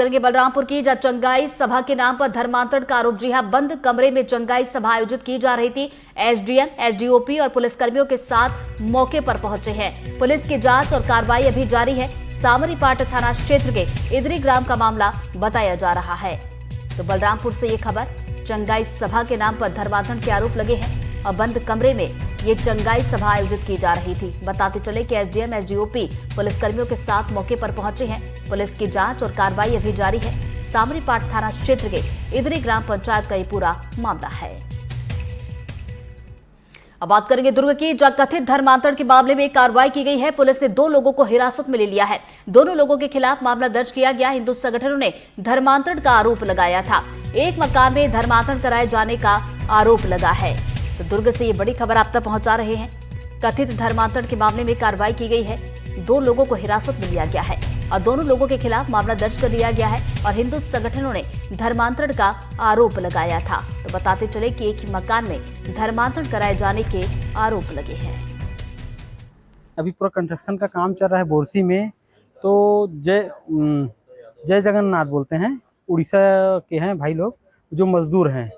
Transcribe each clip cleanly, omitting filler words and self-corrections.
करेंगे बलरामपुर की, जहां चंगाई सभा के नाम पर धर्मांतरण का आरोप। जी हां, बंद कमरे में चंगाई सभा आयोजित की जा रही थी। एसडीएम, एसडीओपी और पुलिसकर्मियों के साथ मौके पर पहुंचे हैं। पुलिस की जांच और कार्रवाई अभी जारी है। सामरीपाट थाना क्षेत्र के इदरी ग्राम का मामला बताया जा रहा है। तो बलरामपुर से ये खबर, चंगाई सभा के नाम पर धर्मांतरण के आरोप लगे हैं और बंद कमरे में ये चंगाई सभा आयोजित की जा रही थी। बताते चले कि एसडीएम, एसडीओपी पुलिसकर्मियों के साथ मौके पर पहुंचे हैं। पुलिस की जांच और कार्रवाई अभी जारी है। सामरीपाट थाना क्षेत्र के इदरी ग्राम पंचायत का ये पूरा मामला है। अब बात करेंगे दुर्ग की, जहां कथित धर्मांतरण के मामले में कार्रवाई की गई है। पुलिस ने 2 लोगों को हिरासत में ले लिया है। दोनों लोगों के खिलाफ मामला दर्ज किया गया। हिंदू संगठनों ने धर्मांतरण का आरोप लगाया था। एक मकान में धर्मांतरण कराए जाने का आरोप लगा है। तो दुर्ग से ये बड़ी खबर आप तक पहुंचा रहे हैं। कथित धर्मांतरण के मामले में कार्रवाई की गई है। 2 लोगों को हिरासत में लिया गया है और दोनों लोगों के खिलाफ मामला दर्ज कर दिया गया है और हिंदू संगठनों ने धर्मांतरण का आरोप लगाया था। तो बताते चले कि एक ही मकान में धर्मांतरण कराए जाने के आरोप लगे हैं। अभी पूरा कंस्ट्रक्शन का काम चल रहा है बोरसी में। तो जय जगन्नाथ बोलते हैं, उड़ीसा के हैं भाई लोग जो मजदूर हैं।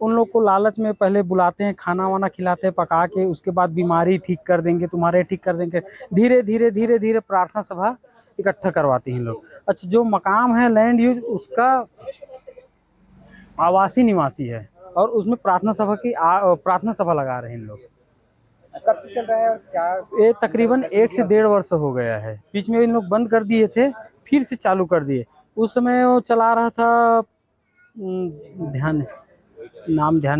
उन लोग को लालच में पहले बुलाते हैं, खाना वाना खिलाते हैं पका के, उसके बाद बीमारी ठीक कर देंगे, तुम्हारे ठीक कर देंगे। धीरे धीरे धीरे धीरे प्रार्थना सभा इकट्ठा करवाते हैं लोग। अच्छा, जो मकाम है लैंड यूज उसका आवासी निवासी है और उसमें प्रार्थना सभा लगा रहे हैं लोग। कब से चल रहा है और क्या? ये तकरीबन 1 से 1.5 वर्ष हो गया है। बीच में इन लोग बंद कर दिए थे, फिर से चालू कर दिए। उस समय वो चला रहा था, ध्यान नहीं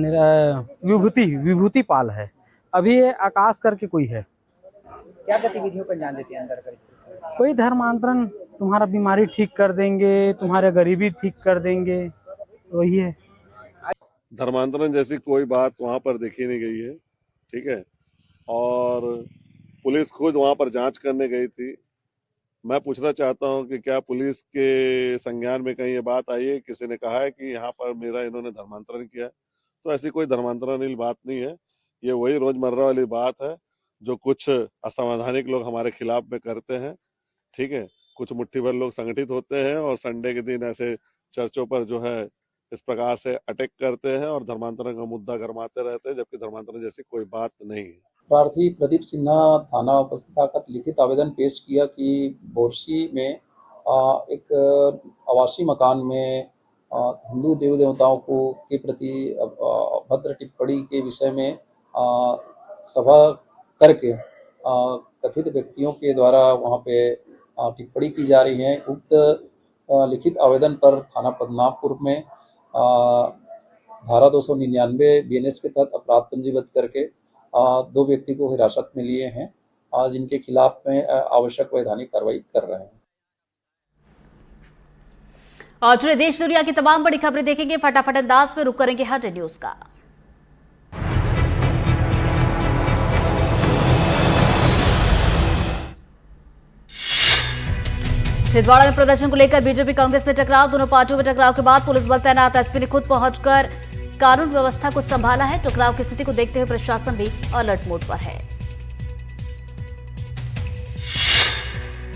रहा, विभूति पाल है। अभी ये आकाश करके कोई है। क्या गतिविधियों को अंजाम देते हैं अंदर कर? कोई धर्मांतरण, तुम्हारा बीमारी ठीक कर देंगे, तुम्हारे गरीबी ठीक कर देंगे, वही है। धर्मांतरण जैसी कोई बात वहाँ पर देखी नहीं गई है, ठीक है। और पुलिस खुद वहाँ पर जांच करने गई थी। मैं पूछना चाहता हूँ कि क्या पुलिस के संज्ञान में कहीं ये बात आई है, किसी ने कहा है कि यहाँ पर मेरा इन्होंने धर्मांतरण किया? तो ऐसी कोई धर्मांतरण वाली बात नहीं है। ये वही रोजमर्रा वाली बात है जो कुछ असंवैधानिक लोग हमारे खिलाफ में करते हैं, ठीक है। कुछ मुट्ठी भर लोग संगठित होते हैं और संडे के दिन ऐसे चर्चों पर जो है इस प्रकार से अटैक करते हैं और धर्मांतरण का मुद्दा गरमाते रहते हैं, जबकि धर्मांतरण जैसी कोई बात नहीं है। प्रार्थी प्रदीप सिन्हा थाना उपस्थित आकर लिखित आवेदन पेश किया कि बोरसी में एक आवासीय मकान में हिंदू देवी देवताओं को के प्रति अभद्र टिप्पणी के विषय में सभा करके कथित व्यक्तियों के द्वारा वहां पे टिप्पणी की जा रही है। उक्त लिखित आवेदन पर थाना पद्मनाभपुर में धारा 299 बीएनएस के तहत अपराध पंजीबद्ध करके 2 व्यक्ति को हिरासत में लिए हैं, जिनके खिलाफ में आवश्यक वैधानिक कार्रवाई कर रहे हैं। और जुड़े देश दुनिया की तमाम बड़ी खबरें देखेंगे फटाफट अंदाज में। रुक करेंगे हर न्यूज का। छिंदवाड़ा में प्रदर्शन को लेकर बीजेपी कांग्रेस में टकराव। दोनों पार्टियों में टकराव के बाद पुलिस बल तैनात। एसपी ने खुद पहुंचकर कानून व्यवस्था को संभाला है। टकराव की स्थिति को देखते हुए प्रशासन भी अलर्ट मोड पर है।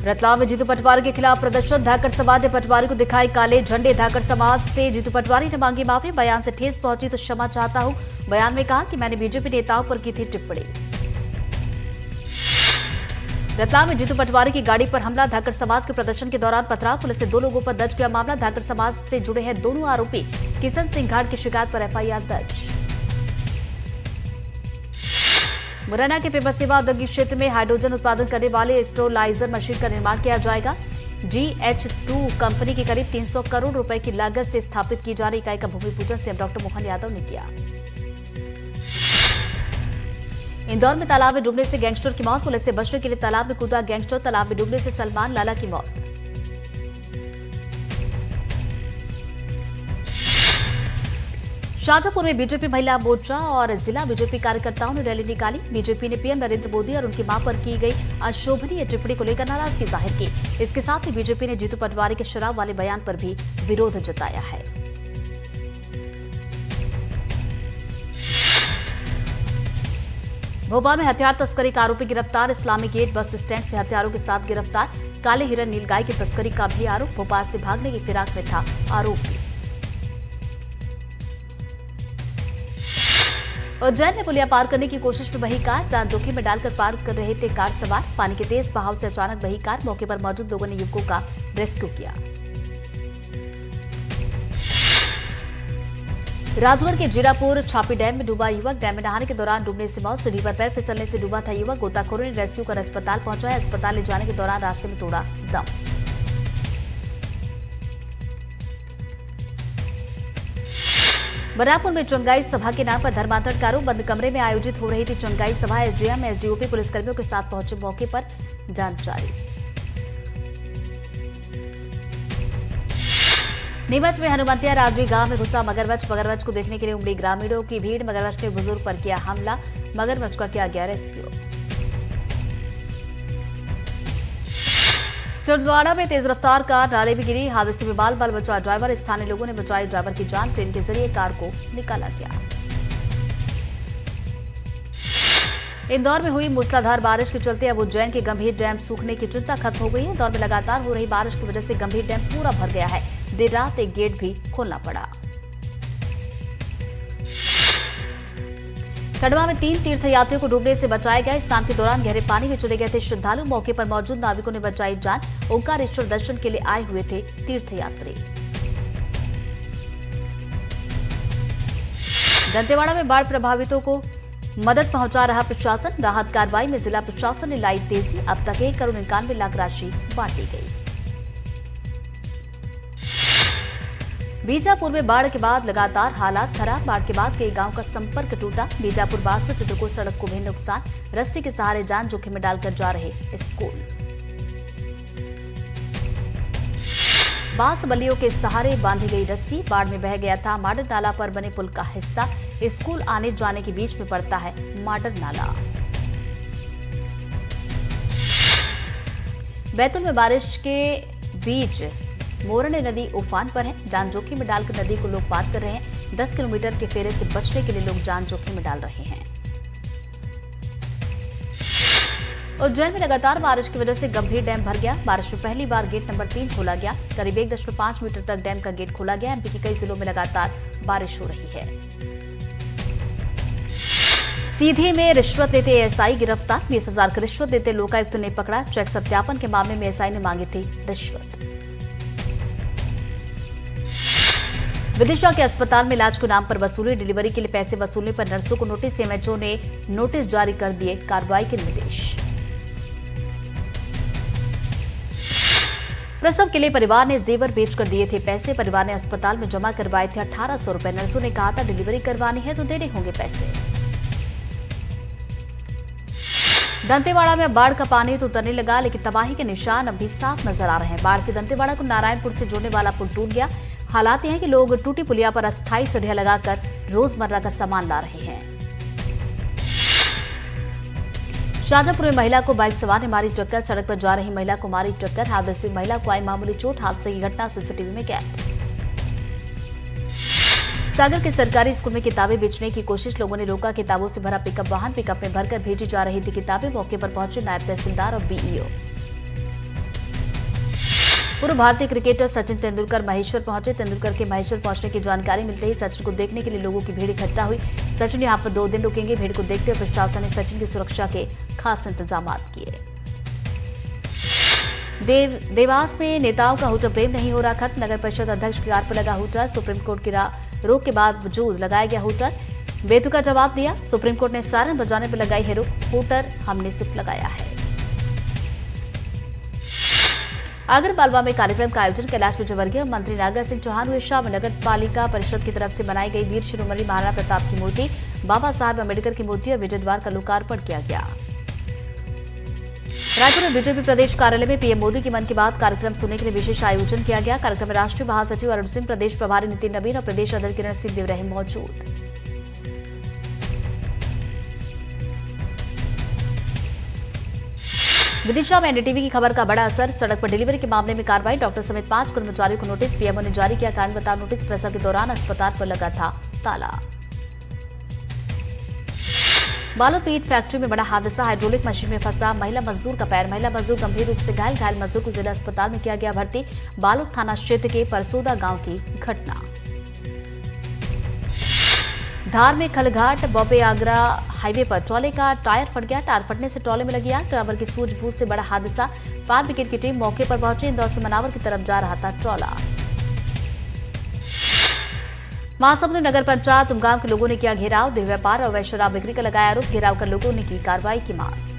रतलाम में जीतू पटवारी के खिलाफ प्रदर्शन। धाकड़ समाज ने पटवारी को दिखाई काले झंडे। धाकड़ समाज से जीतू पटवारी ने मांगी माफी। बयान से ठेस पहुंची तो क्षमा चाहता हूं। बयान में कहा कि मैंने बीजेपी नेताओं पर की थी टिप्पणी। रतलाम में जीतू पटवारी की गाड़ी पर हमला। धाकड़ समाज के प्रदर्शन के दौरान पथराव। पुलिस ने 2 लोगों पर दर्ज किया मामला। धाकड़ समाज से जुड़े हैं दोनों आरोपी। किशन सिंह घाट की शिकायत पर एफआईआर दर्ज। मुरैना के फेमस सेवा औद्योगिक क्षेत्र में हाइड्रोजन उत्पादन करने वाले इलेक्ट्रोलाइजर मशीन का निर्माण किया जाएगा। GH2 कंपनी की करीब 300 करोड़ रुपए की लागत से स्थापित की जा रही इकाई का भूमि पूजन सीएम डॉक्टर मोहन यादव ने किया। इंदौर में तालाब में डूबने से गैंगस्टर की मौत। पुलिस से बचने के लिए तालाब में कूदा गैंगस्टर। तालाब में डूबने से सलमान लाला की मौत। शाजापुर में बीजेपी महिला मोर्चा और जिला बीजेपी कार्यकर्ताओं ने रैली निकाली। बीजेपी ने पीएम नरेंद्र मोदी और उनकी मां पर की गई अशोभनीय टिप्पणी को लेकर नाराजगी जाहिर की। इसके साथ ही बीजेपी ने जीतू पटवारी के शराब वाले बयान पर भी विरोध जताया है। भोपाल में हथियार तस्करी का आरोपी गिरफ्तार। इस्लामी गेट बस स्टैंड से हथियारों के साथ गिरफ्तार। काले हिरन नीलगाय की तस्करी का भी आरोप। भोपाल से भागने की फिराक में था आरोपी। उज्जैन में पुलिया पार करने की कोशिश में बही कार, जान जोखिम में डालकर पार कर रहे थे कार सवार। पानी के तेज बहाव से अचानक बही कार, मौके पर मौजूद लोगों ने युवकों का रेस्क्यू किया। राजगढ़ के जीरापुर छापी डैम में डूबा युवक, डैम में नहाने के दौरान डूबने से मौत। सीढ़ी पर पैर फिसलने से डूबा था युवक। गोताखोरों ने रेस्क्यू कर अस्पताल पहुंचाया। अस्पताल ले जाने के दौरान रास्ते में तोड़ा दम। बरापुर में चुंगाई सभा के नाम पर धर्मांतरण का आरोप। बंद कमरे में आयोजित हो रही थी चुंगाई सभा। एसडीएम, एसडीओपी पुलिसकर्मियों के साथ पहुंचे मौके पर जांच जारी। नीमच में हनुमंतिया राजवी गांव में घुसा मगरमच्छ। मगरमच्छ को देखने के लिए उमड़ी ग्रामीणों की भीड़। मगरमच्छ ने बुजुर्ग पर किया हमला। मगरमच्छ का किया गया रेस्क्यू। छिंदवाड़ा में तेज रफ्तार कार नाले में गिरी। हादसे में बाल बाल बचा ड्राइवर। स्थानीय लोगों ने बचाई ड्राइवर की जान। क्रेन के जरिए कार को निकाला गया। इंदौर में हुई मूसलाधार बारिश के चलते अब उज्जैन के गंभीर डैम सूखने की चिंता खत्म हो गई है। इंदौर में लगातार हो रही बारिश की वजह से गंभीर डैम पूरा भर गया है। देर रात एक गेट भी खोलना पड़ा। खंडवा में 3 तीर्थयात्रियों को डूबने से बचाया गया। स्नान के दौरान गहरे पानी में चले गए थे श्रद्धालु। मौके पर मौजूद नाविकों ने बचाई जान। ओंकारेश्वर दर्शन के लिए आए हुए थे तीर्थयात्री। दंतेवाड़ा में बाढ़ प्रभावितों को मदद पहुंचा रहा प्रशासन। राहत कार्रवाई में जिला प्रशासन ने लाई तेजी। अब तक 1,91,00,000 राशि बांटी गई। बीजापुर में बाढ़ के बाद लगातार हालात खराब। बाढ़ के बाद कई गांव का संपर्क टूटा। बीजापुर बाढ़ से चित्रकूट सड़क को भी नुकसान। रस्सी के सहारे जान जोखिम में डालकर जा रहे स्कूल। बांस बल्लियों के सहारे बांधी गई रस्सी। बाढ़ में बह गया था माडर नाला पर बने पुल का हिस्सा। स्कूल आने जाने के बीच में पड़ता है माडर नाला। बैतूल में बारिश के बीच मोरनी नदी उफान पर है। जान जोखिम में डालकर नदी को लोग पार कर रहे हैं। 10 किलोमीटर के फेरे से बचने के लिए लोग जान जोखिम में डाल रहे हैं। उज्जैन में लगातार बारिश की वजह से गंभीर डैम भर गया। बारिश में पहली बार गेट नंबर 3 खोला गया। करीब 1.5 मीटर तक डैम का गेट खोला गया। एमपी के कई जिलों में लगातार बारिश हो रही है। सीधी में रिश्वत लेते एएसआई गिरफ्तार। 20,000 की रिश्वत देते लोकायुक्त ने पकड़ा। चेक सत्यापन के मामले में एएसआई ने मांगी थी रिश्वत। विदिशा के अस्पताल में इलाज के नाम पर वसूली। डिलीवरी के लिए पैसे वसूलने पर नर्सों को नोटिस। एमएचओ ने नोटिस जारी कर दिए कार्रवाई के निर्देश। प्रसव के लिए परिवार ने जेवर बेचकर दिए थे पैसे। परिवार ने अस्पताल में जमा करवाए थे 1800 रुपए। नर्सों ने कहा था डिलीवरी करवानी है तो देने होंगे पैसे। दंतेवाड़ा में बाढ़ का पानी तो उतरने लगा, लेकिन तबाही के निशान अब भी साफ नजर आ रहे हैं। बाढ़ से दंतेवाड़ा को नारायणपुर से जोड़ने वाला पुल टूट गया। हालात यह है कि लोग टूटी पुलिया पर अस्थायी सीढ़ियां लगाकर रोजमर्रा का सामान ला रहे हैं। शाहजहांपुर में महिला को बाइक सवार ने मारी टक्कर। सड़क पर जा रही महिला को मारी टक्कर। हादसे में महिला को आई मामूली चोट। हादसे की घटना सीसीटीवी में कैद। सागर के सरकारी स्कूल में किताबें बेचने की कोशिश लोगों ने रोका। किताबों से भरा पिकअप वाहन पिकअप में भरकर भेजी जा रही थी किताबें। मौके पर पहुंचे नायब तहसीलदार और बीईओ। पूर्व भारतीय क्रिकेटर सचिन तेंदुलकर महेश्वर पहुंचे। तेंदुलकर के महेश्वर पहुंचने की जानकारी मिलते ही सचिन को देखने के लिए लोगों की भीड़ इकट्ठा हुई। सचिन यहां पर 2 दिन रुकेंगे। भीड़ को देखते हुए प्रशासन ने सचिन की सुरक्षा के खास इंतजाम किए। देवास में नेताओं का हूटर प्रेम नहीं हो रहा खत्म। नगर परिषद अध्यक्ष की कार पर लगा हूटर। सुप्रीम कोर्ट की रोक के बावजूद लगाया गया हूटर। बेतुका जवाब दिया। सुप्रीम कोर्ट ने सायरन बजाने पर लगाई है रोक। हूटर हमने सिर्फ लगाया है। आगरमालवा में कार्यक्रम का आयोजन कैलाश विजयवर्गीय मंत्री नागर सिंह चौहान हुए शामिल। नगर पालिका परिषद की तरफ से बनाई गई वीर शिरोमणि महाराणा प्रताप की मूर्ति, बाबा साहब अम्बेडकर की मूर्ति और विजय द्वार का लोकार्पण किया गया। रायपुर में बीजेपी प्रदेश कार्यालय में पीएम मोदी की मन की बात कार्यक्रम सुनने के लिए विशेष आयोजन किया गया। कार्यक्रम में राष्ट्रीय महासचिव अरुण सिंह, प्रदेश प्रभारी नितिन नवीन और प्रदेश अध्यक्ष किरण सिंह रहे मौजूद। विदिशा में एनडीटीवी की खबर का बड़ा असर। सड़क पर डिलीवरी के मामले में कार्रवाई। डॉक्टर समेत 5 कर्मचारियों को नोटिस। पीएमओ ने जारी किया कारण बताओ नोटिस। प्रसव के दौरान अस्पताल पर लगा था ताला। बालूद ईंट फैक्ट्री में बड़ा हादसा। हाइड्रोलिक मशीन में फंसा महिला मजदूर का पैर। महिला मजदूर गंभीर रूप से घायल मजदूर को जिला अस्पताल में किया गया भर्ती। बालूद थाना क्षेत्र के परसोदा गांव की घटना। धार में खलघाट बॉम्बे आगरा हाईवे पर ट्रॉले का टायर फट गया। टायर फटने से ट्रॉले में लगी आग। ड्राइवर की सूझबूझ से बड़ा हादसा। फायर ब्रिगेड की टीम मौके पर पहुंची। इंदौर से मनावर की तरफ जा रहा था ट्रॉला। महासमुंद नगर पंचायत उमगांव के लोगों ने किया घेराव। देह व्यापार और अवैध शराब बिक्री का लगाया आरोप। घेराव कर लोगों ने की कार्रवाई की मांग।